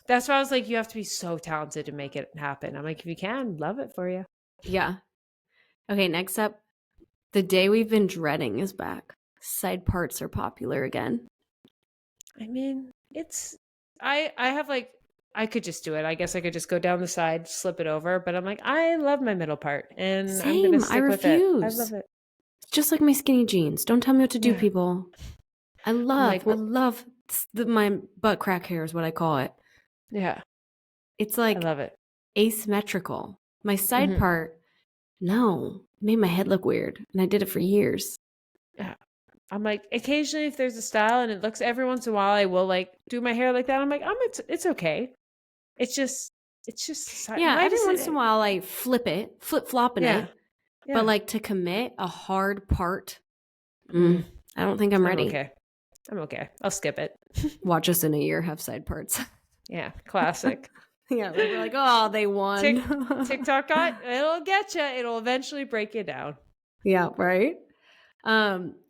That's why I was like, you have to be so talented to make it happen. I'm like, if you can, love it for you. Yeah. Okay, next up, the day we've been dreading is back. Side parts are popular again. I mean, I have like, I could just do it. I guess I could just go down the side, slip it over. But I'm like, I love my middle part. And I'm going to stick with it. I love it. Just like my skinny jeans. Don't tell me what to do, people. I love my butt crack hair is what I call it. Yeah. It's like, I love it. Asymmetrical. My side part, no, made my head look weird. And I did it for years. Yeah. I'm like, occasionally if there's a style and it looks, every once in a while I will like do my hair like that. I'm like, it's okay. It's just every once in a while I flip-flopping it. Yeah. But like to commit a hard part, I don't think I'm ready. I'm okay. I'll skip it. Watch us in a year have side parts. Yeah, classic. Yeah, we're like, oh, they won. TikTok it'll get you. It'll eventually break you down. Yeah, right?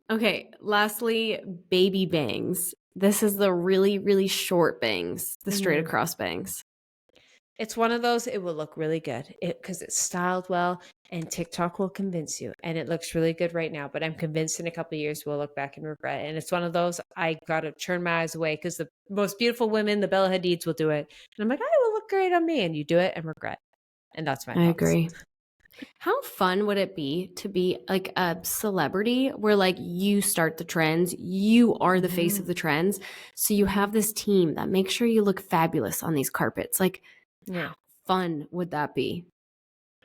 Okay, lastly, baby bangs. This is the really, really short bangs, the straight across bangs. It's one of those, it will look really good because it's styled well and TikTok will convince you. And it looks really good right now, but I'm convinced in a couple of years we'll look back and regret it. And it's one of those, I got to turn my eyes away because the most beautiful women, the Bella Hadids will do it. And I'm like, it will look great on me. And you do it and regret. And that's my thoughts. I agree. How fun would it be to be like a celebrity where like you start the trends, you are the face of the trends. So you have this team that makes sure you look fabulous on these carpets. Like, how fun would that be?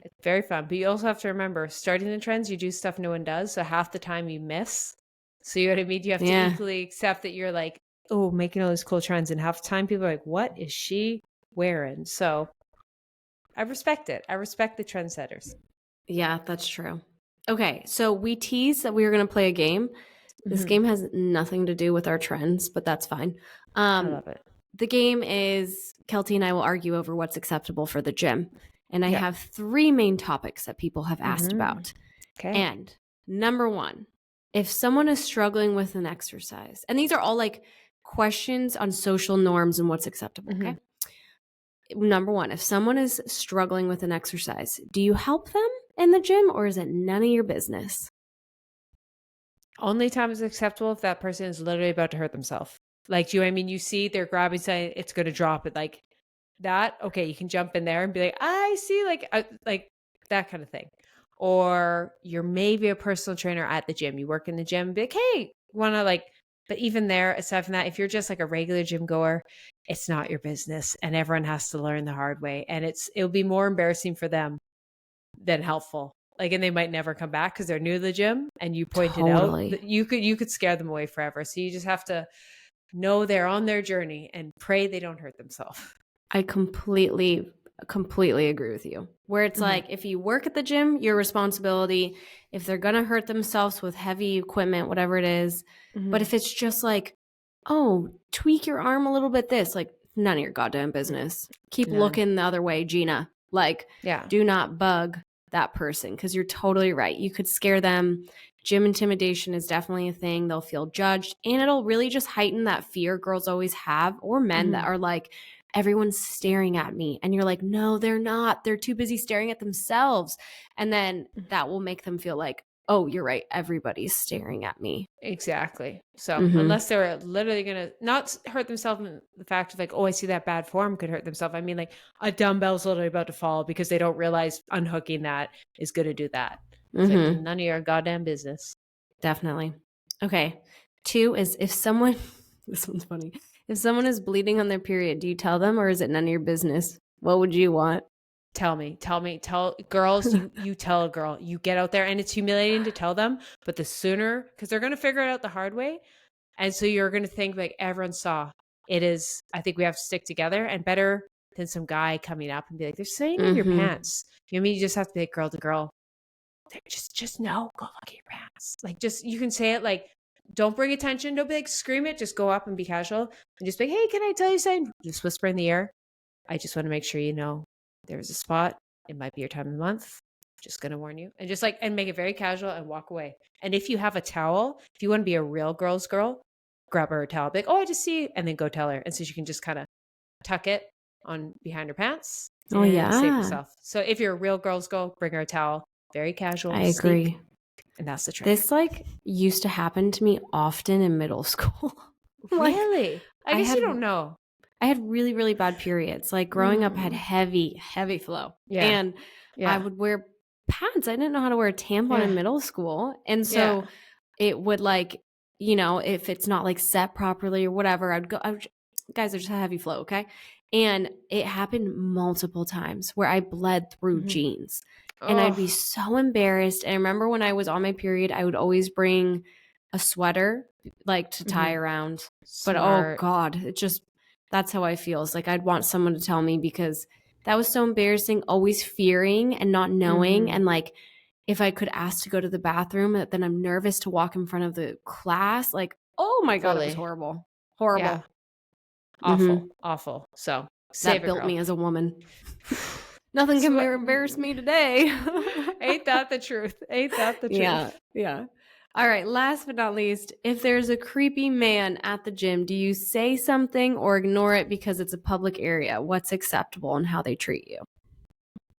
It's very fun. But you also have to remember, starting the trends, you do stuff no one does. So half the time you miss. So you know what I mean? You have to equally accept that you're like, oh, making all these cool trends. And half the time people are like, what is she wearing? So I respect it. I respect the trendsetters. Yeah, that's true. Okay, so we teased that we were going to play a game. This game has nothing to do with our trends, but that's fine. I love it. The game is Keltie and I will argue over what's acceptable for the gym. And I have 3 main topics that people have asked about. Okay. And number 1, if someone is struggling with an exercise, and these are all like questions on social norms and what's acceptable, okay? Number 1, if someone is struggling with an exercise, do you help them in the gym or is it none of your business? Only time is acceptable if that person is literally about to hurt themselves. Like, do you know what I mean? You see they're grabbing something, it's going to drop it like that. Okay, you can jump in there and be like, I see, like that kind of thing. Or you're maybe a personal trainer at the gym. You work in the gym, be like, hey, want to like, but even there, aside from that, if you're just like a regular gym goer, it's not your business and everyone has to learn the hard way. And it'll be more embarrassing for them than helpful. Like, and they might never come back because they're new to the gym, and you pointed out Totally. that you could scare them away forever. So you just have to know they're on their journey and pray they don't hurt themselves. I completely agree with you. Where it's like, if you work at the gym, your responsibility. If they're going to hurt themselves with heavy equipment, whatever it is. But if it's just like, oh, tweak your arm a little bit, this, like, none of your goddamn business. Keep looking the other way, Gina. Like, do not bug that person, because you're totally right. You could scare them. Gym intimidation is definitely a thing. They'll feel judged, and it'll really just heighten that fear girls always have, or men that are like, everyone's staring at me. And you're like, no, they're not. They're too busy staring at themselves. And then that will make them feel like, oh, you're right. Everybody's staring at me. Exactly. So unless they're literally going to not hurt themselves in the fact of like, oh, I see that bad form could hurt themselves. I mean, like a dumbbell's literally about to fall because they don't realize unhooking that is going to do that. It's like none of your goddamn business. Definitely. Okay. 2 is if someone, this one's funny. If someone is bleeding on their period, do you tell them, or is it none of your business? What would you want? Tell girls, you tell a girl, you get out there, and it's humiliating to tell them, but the sooner, because they're going to figure it out the hard way. And so you're going to think like everyone saw it is, I think we have to stick together, and better than some guy coming up and be like, they're saying in your pants. You know what I mean? You just have to be like girl to girl. Just no, go look at your pants. Like, just, you can say it like, don't bring attention. Don't be like, scream it. Just go up and be casual and just be like, hey, can I tell you something? Just whisper in the ear. I just want to make sure you know there's a spot. It might be your time of the month. Just going to warn you. And just like, and make it very casual and walk away. And if you have a towel, if you want to be a real girl's girl, grab her a towel. Be like, oh, I just see you. And then go tell her. And so she can just kind of tuck it on behind her pants. Oh, yeah. Save yourself. So if you're a real girl's girl, bring her a towel. Very casual. I agree. And that's the trick. This like used to happen to me often in middle school. Really? I guess you don't know. I had really, really bad periods. Like growing up, I had heavy flow. Yeah. And I would wear pads. I didn't know how to wear a tampon in middle school. And so it would like, you know, if it's not like set properly or whatever, guys, I just had heavy flow. Okay. And it happened multiple times where I bled through jeans. And I'd be so embarrassed. And I remember when I was on my period, I would always bring a sweater like to tie around. But oh God, that's how I feel. It's like I'd want someone to tell me, because that was so embarrassing, always fearing and not knowing. And like, if I could ask to go to the bathroom, then I'm nervous to walk in front of the class. Like, oh my God, it was horrible. Horrible. Yeah. Awful. So that built me as a woman. Nothing can embarrass me today. Ain't that the truth? Yeah. All right. Last but not least, if there's a creepy man at the gym, do you say something or ignore it because it's a public area? What's acceptable and how they treat you?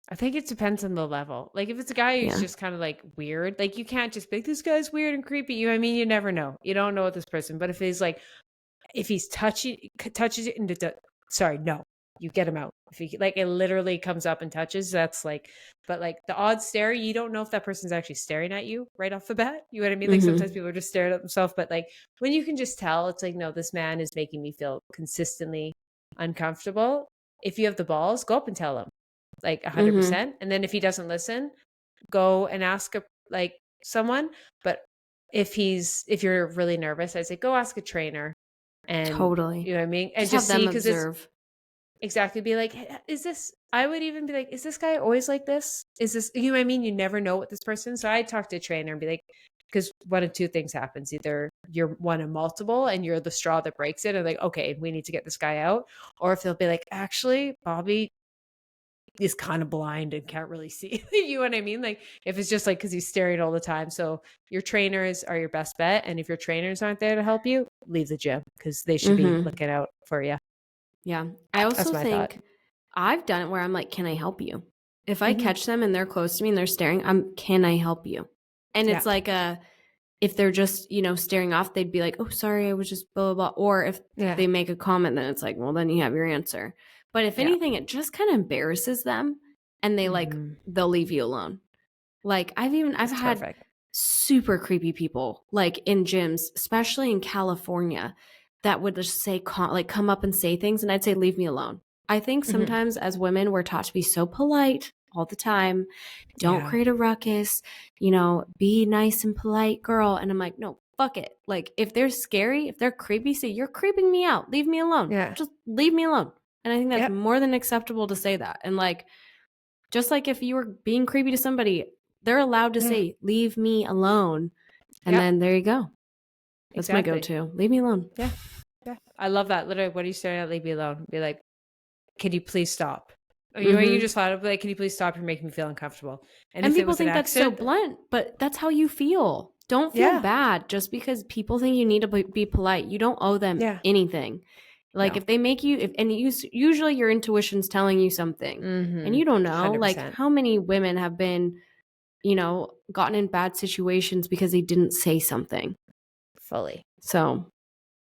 I think it depends on the level. Like if it's a guy who's just kind of like weird, like you can't just be like, this guy's weird and creepy. You know what I mean? You never know. You don't know what this person, but if he's touches it into no. You get him out. If he like it literally comes up and touches, that's like, but like the odd stare, you don't know if that person's actually staring at you right off the bat. You know what I mean? Like sometimes people are just staring at themselves, but like when you can just tell, it's like, no, this man is making me feel consistently uncomfortable. If you have the balls, go up and tell him like 100%. And then if he doesn't listen, go and ask someone. But if you're really nervous, I say, go ask a trainer. And totally, you know what I mean? And just see, because exactly. Be like, I would even be like, is this guy always like this? Is this, you know what I mean? You never know what this person. So I talk to a trainer and be like, because one of two things happens. Either you're one of multiple and you're the straw that breaks it and like, okay, we need to get this guy out. Or if they'll be like, actually, Bobby is kind of blind and can't really see. You know what I mean? Like if it's just like, because he's staring all the time. So your trainers are your best bet. And if your trainers aren't there to help you, leave the gym, because they should be looking out for you. Yeah. I also think I've done it where I'm like, can I help you? If I catch them and they're close to me and they're staring, can I help you? And it's like if they're just, you know, staring off, they'd be like, oh, sorry, I was just blah, blah, blah. Or if they make a comment, then it's like, well, then you have your answer. But if anything, it just kind of embarrasses them and they they'll leave you alone. Like I've had super creepy people like in gyms, especially in California, that would just say, come up and say things. And I'd say, leave me alone. I think sometimes as women, we're taught to be so polite all the time. Don't create a ruckus, you know, be nice and polite, girl. And I'm like, no, fuck it. Like, if they're scary, if they're creepy, say, you're creeping me out. Leave me alone. Yeah. Just leave me alone. And I think that's more than acceptable to say that. And like, just like if you were being creepy to somebody, they're allowed to say, leave me alone. And then there you go. That's my go-to. Leave me alone. Yeah. Yeah. I love that. Literally, what are you staring at? Leave me alone. Be like, can you please stop? Or you just thought of like, can you please stop? You're making me feel uncomfortable. And people think that's so blunt, but that's how you feel. Don't feel bad just because people think you need to be polite. You don't owe them anything. Like if they make you, usually your intuition's telling you something and you don't know, 100%. Like how many women have been, you know, gotten in bad situations because they didn't say something. Fully. So.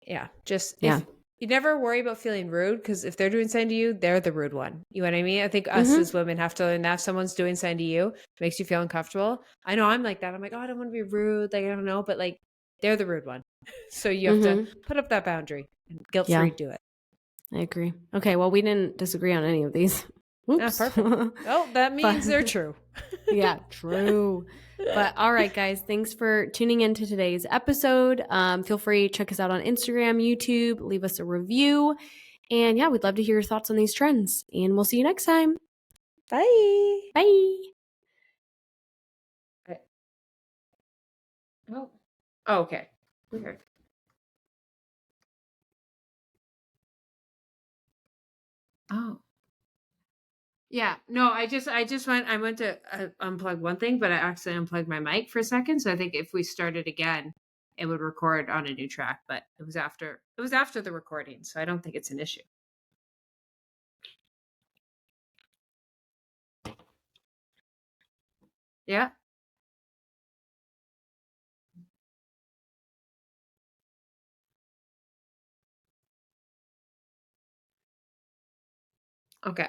Yeah. Just, you never worry about feeling rude because if they're doing something to you, they're the rude one. You know what I mean? I think us as women have to learn that if someone's doing something to you, makes you feel uncomfortable. I know I'm like that. I'm like, oh, I don't want to be rude. Like, I don't know. But like, they're the rude one. So you have to put up that boundary and guilt-free do it. I agree. Okay. Well, we didn't disagree on any of these. Oops. Perfect. Oh, that means they're true. Yeah, true. But all right, guys, thanks for tuning in to today's episode. Feel free to check us out on Instagram, YouTube, leave us a review. And yeah, we'd love to hear your thoughts on these trends. And we'll see you next time. Bye. Bye. Oh, okay. Okay. Oh. Yeah, no, I went to unplug one thing, but I accidentally unplugged my mic for a second. So I think if we started again, it would record on a new track, but it was after the recording. So I don't think it's an issue. Yeah. Okay.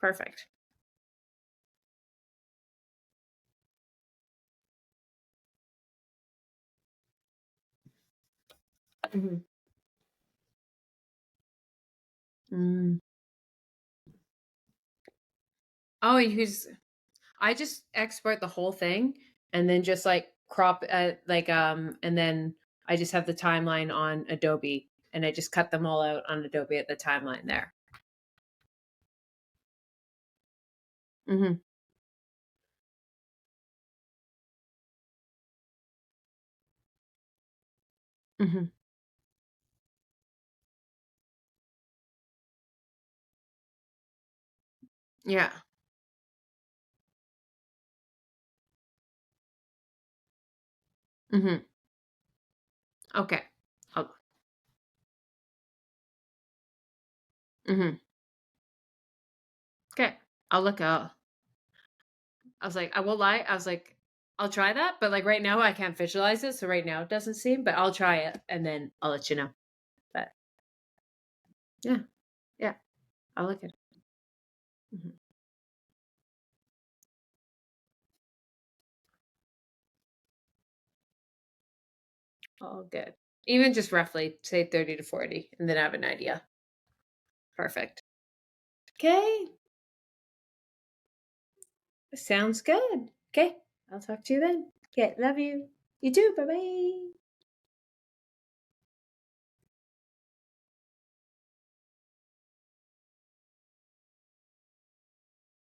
Perfect. Mm-hmm. Mm. Oh, I just export the whole thing and then just like crop and then I just have the timeline on Adobe and I just cut them all out on Adobe at the timeline there. Mm-hmm. Mm-hmm. Yeah. Mm-hmm. Okay. Mm-hmm. Okay. I'll look out. I was like, I won't lie. I was like, I'll try that, but like right now I can't visualize it. So right now it doesn't seem, but I'll try it and then I'll let you know. But yeah. Yeah. I'll look at it. Mm-hmm. All good. Even just roughly say 30 to 40 and then I have an idea. Perfect. Okay. Sounds good. Okay. I'll talk to you then. Okay. Love you. You too. Bye-bye.